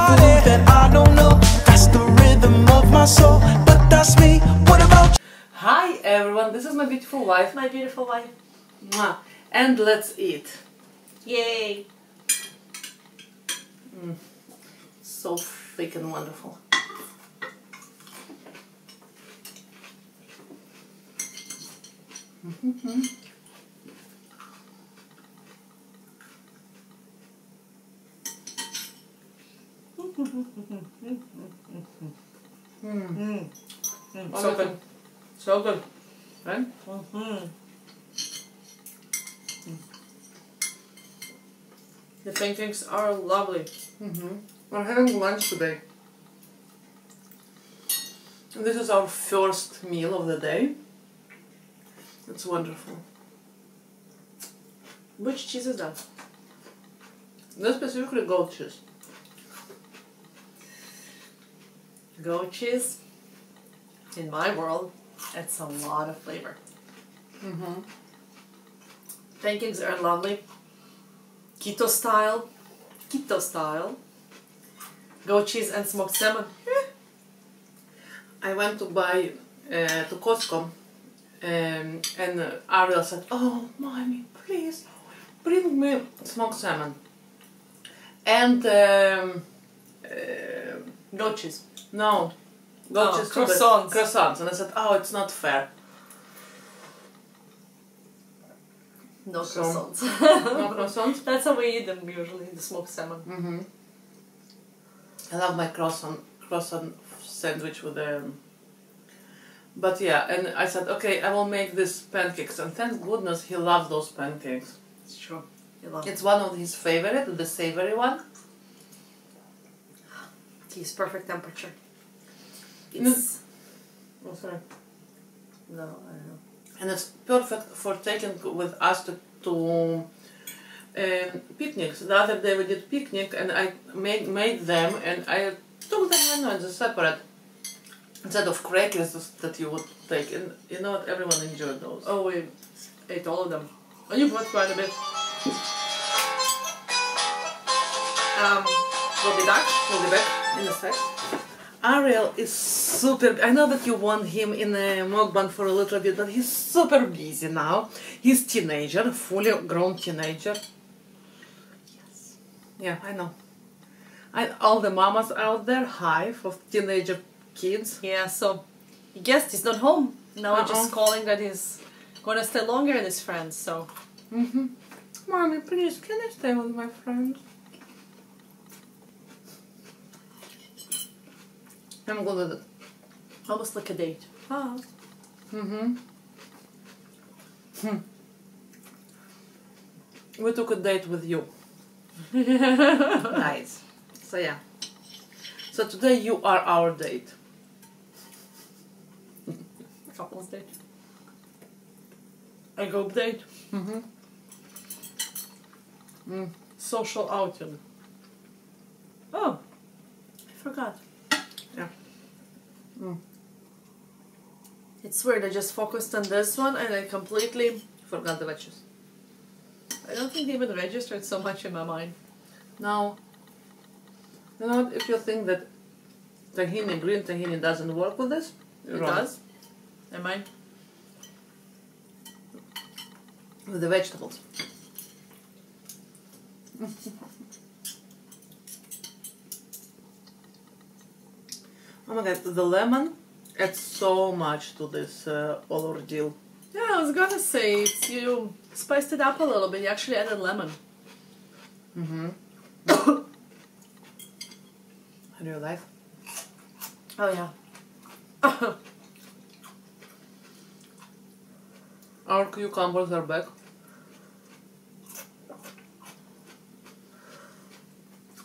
party that I don't know. That's the rhythm of my soul, but that's me. What about you? Hi everyone, this is my beautiful wife. My beautiful wife. Mwah. And let's eat. Yay! So thick and wonderful. So good. So good. Right? The pancakes are lovely. We're having lunch today. And this is our first meal of the day. It's wonderful. Which cheese is that? This specifically goat cheese. Goat cheese. In my world, it's a lot of flavor. Pancakes are lovely. Keto style. Keto style. Goat cheese and smoked salmon. I went to buy to Costco and Ariel said, "Oh, mommy, please bring me smoked salmon and Goat cheese. no, goat cheese too, but croissants. croissants." And I said, "Oh, it's not fair." No So- croissants. No croissants. That's how we eat them usually, the smoked salmon. I love my croissant sandwich with but yeah, and I said, okay, I will make this pancakes, and thank goodness he loves those pancakes. It's true. You love It's one of his favorite, the savory one. It's perfect temperature. Mm. It's... Oh, sorry. No, I don't know. And it's perfect for taking with us to picnics. The other day we did picnic, and I made them, and I took them in as separate instead of crackers that you would take. And you know what? Everyone enjoyed those. Oh, we ate all of them. And you brought quite a bit. We'll be back. We'll be back in a sec. Ariel is super. I know that you want him in a Mok-bang for a little bit, but he's super busy now. He's teenager, fully grown teenager. Yes. Yeah, I know. All the mamas out there, hi, for teenager kids. Yeah, so he guessed he's not home. Now we're just calling that he's gonna stay longer with his friends, so. Mommy, please, can I stay with my friends? I'm good at it. Almost like a date. Ah. We took a date with you. Nice. So yeah. So today you are our date. Couples date. A group date. Social outing. Oh, I forgot. Yeah. It's weird, I just focused on this one and I completely Forgot the veggies. I don't think they even registered so much in my mind. Now, you know what, if you think that tahini, green tahini doesn't work with this, you're It wrong. does? Am I? With the vegetables. Oh my god, the lemon adds so much to this whole ordeal. Yeah, I was gonna say, it's, you spiced it up a little bit. You actually added lemon. How do you like? Oh yeah. Our cucumbers are back.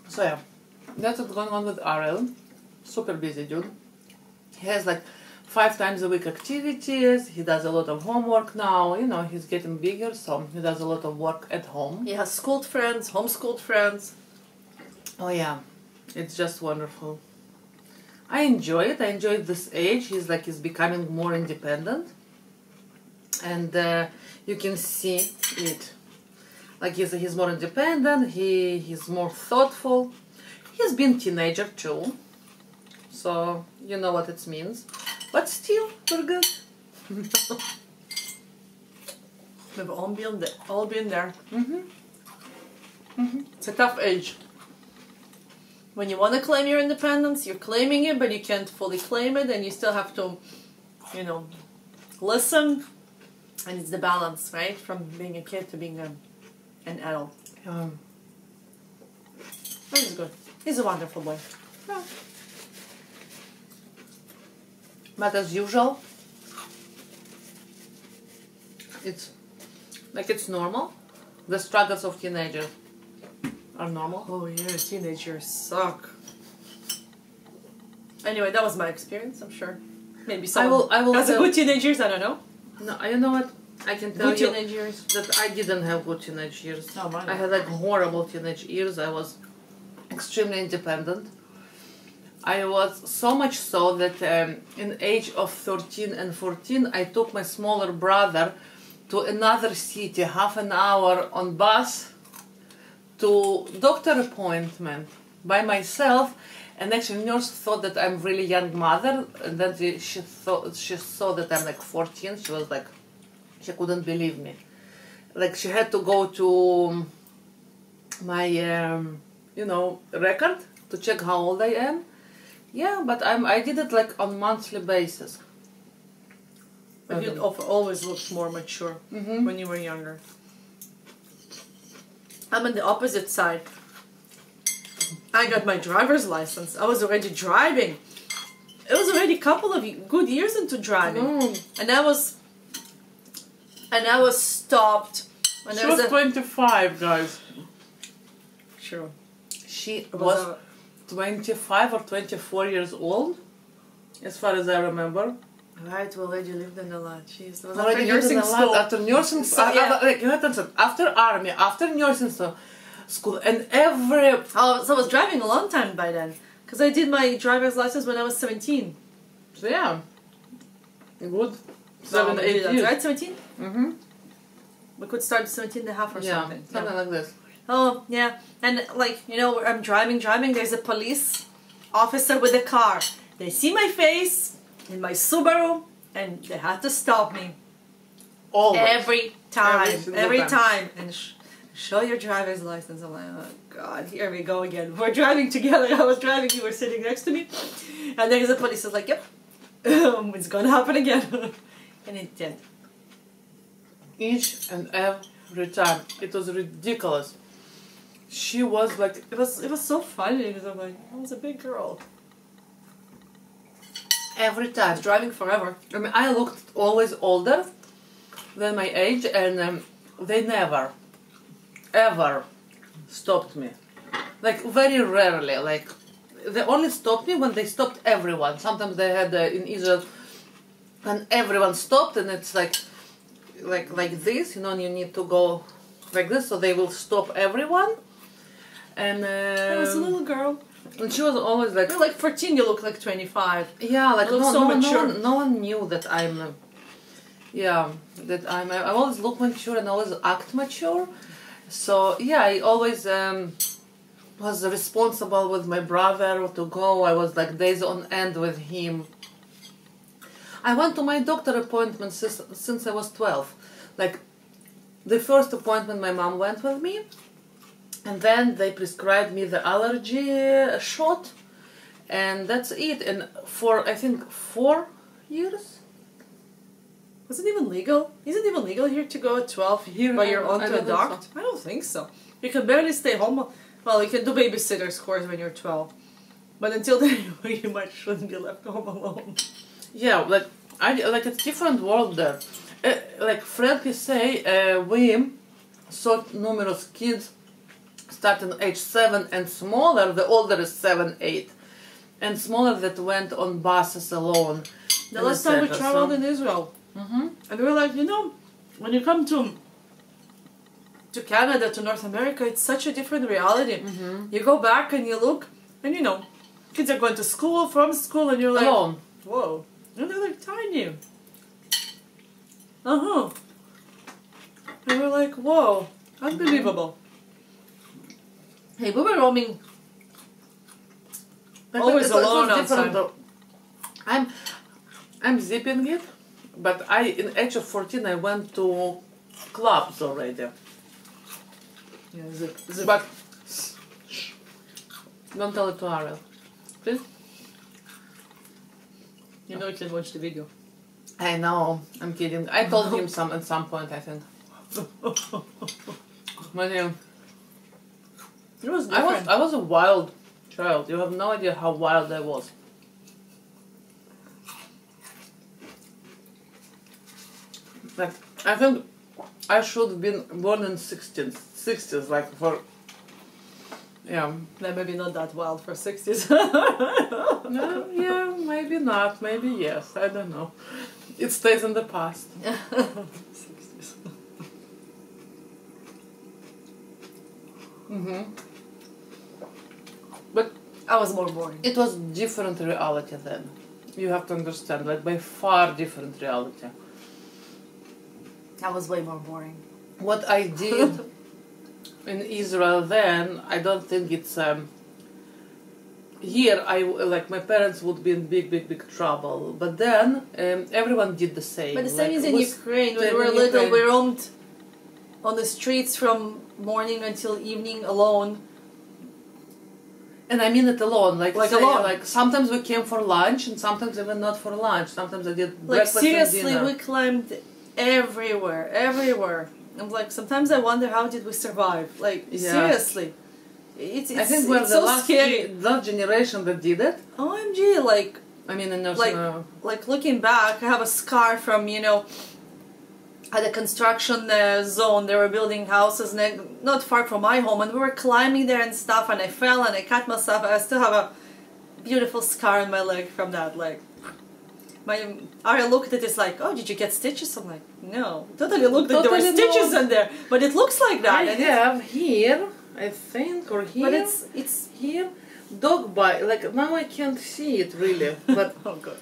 So yeah, that's what's going on with Ariel. Super busy dude. He has like 5 times a week activities. He does a lot of homework now. You know, he's getting bigger, so he does a lot of work at home. He has schooled friends, homeschooled friends. Oh yeah, it's just wonderful. I enjoy it. I enjoy this age. He's becoming more independent, and you can see it. Like he's more independent. He's more thoughtful. He's always been teenager too, so you know what it means. But still, we're good. We've all been there. It's a tough age. When you want to claim your independence, you're claiming it, but you can't fully claim it, and you still have to, you know, listen. And it's the balance, right? From being a kid to being an adult. But he's good. He's a wonderful boy. Yeah. But as usual, it's like it's normal. The struggles of teenagers are normal. Oh yeah, teenagers suck. Anyway, that was my experience. I'm sure. Maybe someone I will has a tell- good teenagers. I don't know. No, you know what? I can tell Good you teenage years. that I didn't have good teenage years. Oh, mine. I had like horrible teenage years. I was extremely independent. I was so much so that in age of 13 and 14, I took my smaller brother to another city, half an hour on bus to doctor appointment by myself. And actually, nurse thought that I'm really young mother, and then she saw that I'm like 14. She was like, she couldn't believe me. Like she had to go to my, you know, record to check how old I am. Yeah, but I did it like on monthly basis. But you always looked more mature when you were younger. I'm on the opposite side. I got my driver's license. I was already driving. It was already a couple of good years into driving, and I was stopped. When She was 25, guys. Sure. She was 25 or 24 years old, as far as I remember. Right, we already lived in a lot. Jeez, that was Already after nursing lived in a lot. school. After nursing school, yeah. after army, after nursing school, and every... Oh, so I was driving a long time by then. Because I did my driver's license when I was 17. So yeah, good. So 7, 8 that's years. right, 17? Mm-hmm. We could start 17 and a half or Yeah, something. something like this. Oh, yeah. And like, you know, I'm driving, there's a police officer with a car. They see my face in my Subaru and they had to stop me. Always. Every time. single Every time. time. And show your driver's license. I'm like, oh God, here we go again. We're driving together. I was driving, you were sitting next to me. And then the police was like, yep, it's gonna happen again. And it did. Each and every time. It was ridiculous. She was like... It was so funny because I'm like, I was a big girl. Every I time. was driving forever. I mean, I looked always older than my age, and they never, ever stopped me. Like, very rarely. Like, they only stopped me when they stopped everyone. Sometimes they had in Israel, and everyone stopped, and it's like this, you know, and you need to go like this, so they will stop everyone. And I was a little girl. and she was always like, You're like 14, you look like 25. yeah, like You look so mature. no one knew that I'm, I always look mature and always act mature. So yeah, I always was responsible with my brother to go. I was like days on end with him. I went to my doctor appointments since I was 12. Like the first appointment, my mom went with me. And then they prescribed me the allergy shot, and that's it. And for, I think, 4 years? Was it even legal? Is it even legal here to go at 12 Here, by your own I to a don't think doctor? I don't think so. You can barely stay home. Well, you can do babysitter's course when you're 12. But until then, you might shouldn't be left home alone. Yeah, like it's different world there. Like frankly say, we saw numerous kids starting age 7 and smaller. The older is 7, 8, and smaller that went on buses alone. The last time we traveled in Israel, and we were like, you know, when you come to Canada, to North America, it's such a different reality. You go back and you look, and you know, kids are going to school, from school, and you're like, alone. whoa, and they're like tiny. And we're like, whoa, unbelievable. Hey, we were roaming Always It was alone different outside. though. I'm zipping it, but in age of 14 I went to clubs already. Yeah, zip. But don't tell it to Ariel, please. You know you can watch the video. I know, I'm kidding. I told him at some point, I think. But yeah, It was different. I was a wild child. You have no idea how wild I was. Like, I think I should have been born in 60s, like for, yeah. No, maybe not that wild for 60s. No, yeah, maybe not, maybe yes, I don't know. It stays in the past. 60s. But I was more boring. it was different reality then. You have to understand, like by far different reality. I was way more boring. What I did in Israel then, I don't think it's here. Like my parents would be in big trouble. But then everyone did the same. But the same Like, is in was- Ukraine. When then we were in little, Ukraine- we roamed on the streets from morning until evening alone. And I mean it alone, like Like say, alone. Like sometimes we came for lunch, and sometimes even not for lunch. Sometimes I did Like breakfast seriously, and dinner. we climbed everywhere. I'm like, sometimes I wonder how did we survive. Like Yeah. seriously, it's I think we're it's the so scary. last generation that did it. OMG, like I mean, in Like- like looking back, I have a scar from at a construction zone. They were building houses not far from my home, and we were climbing there and stuff. And I fell and I cut myself. I still have a beautiful scar on my leg from that. Like my Aria looked at it, it's like, oh, did you get stitches? I'm like, no, totally looked like there were Totally stitches no. in there, but it looks like that. I and it's- have here, I think, or here. but it's here. Dog bite. Like now I can't see it really, but oh god.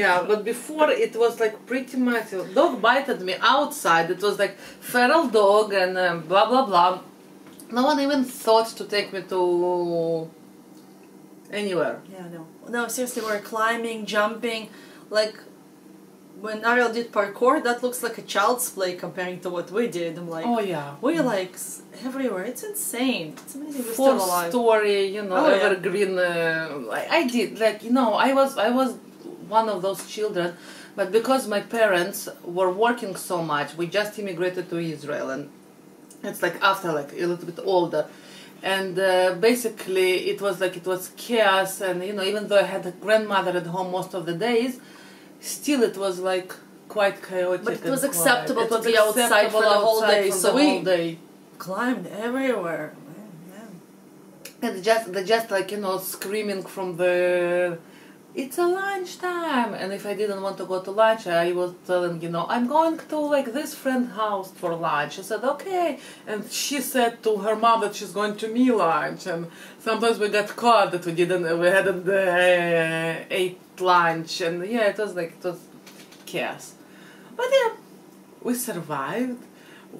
yeah. But before it was like pretty much. Dog bited me outside. It was like feral dog and blah blah blah. No one even thought to take me to anywhere. Yeah, no, seriously, we're climbing, jumping, like when Ariel did parkour, that looks like a child's play comparing to what we did. I'm like, Oh yeah. we're like everywhere. It's insane. It's amazing we're still Four alive. story, Oh, yeah. evergreen. I did like I was one of those children, but because my parents were working so much, we just immigrated to Israel, and it's like after like a little bit older, and basically it was chaos, and even though I had a grandmother at home most of the days, still it was like quite chaotic. But it was and acceptable quiet. to It be was outside for acceptable the whole outside day, for so the we- whole day. Climbed everywhere. Yeah. And they just like screaming from the, it's a lunchtime, and if I didn't want to go to lunch, I was telling I'm going to like this friend's house for lunch. I said okay, and she said to her mom that she's going to me lunch, and sometimes we got caught that we hadn't ate lunch, and yeah, it was chaos, but yeah, we survived.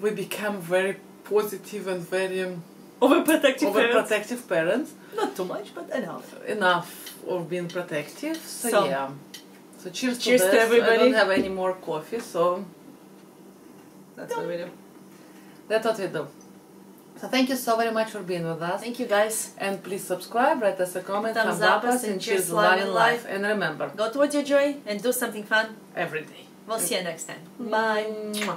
We became very positive and very Overprotective parents. overprotective parents. Not too much, but Enough of being protective. So, So, yeah. So cheers cheers to to this. everybody. I don't have any more coffee, so that's what we do. that's what we do. So thank you so very much for being with us. Thank you, guys. And please subscribe, write us a comment, Thumbs thumbs up up us, us, and and cheers cheers to love love in in life. life. And remember, Go towards your joy and do something fun. every day. We'll see you next time. Bye. Mwah.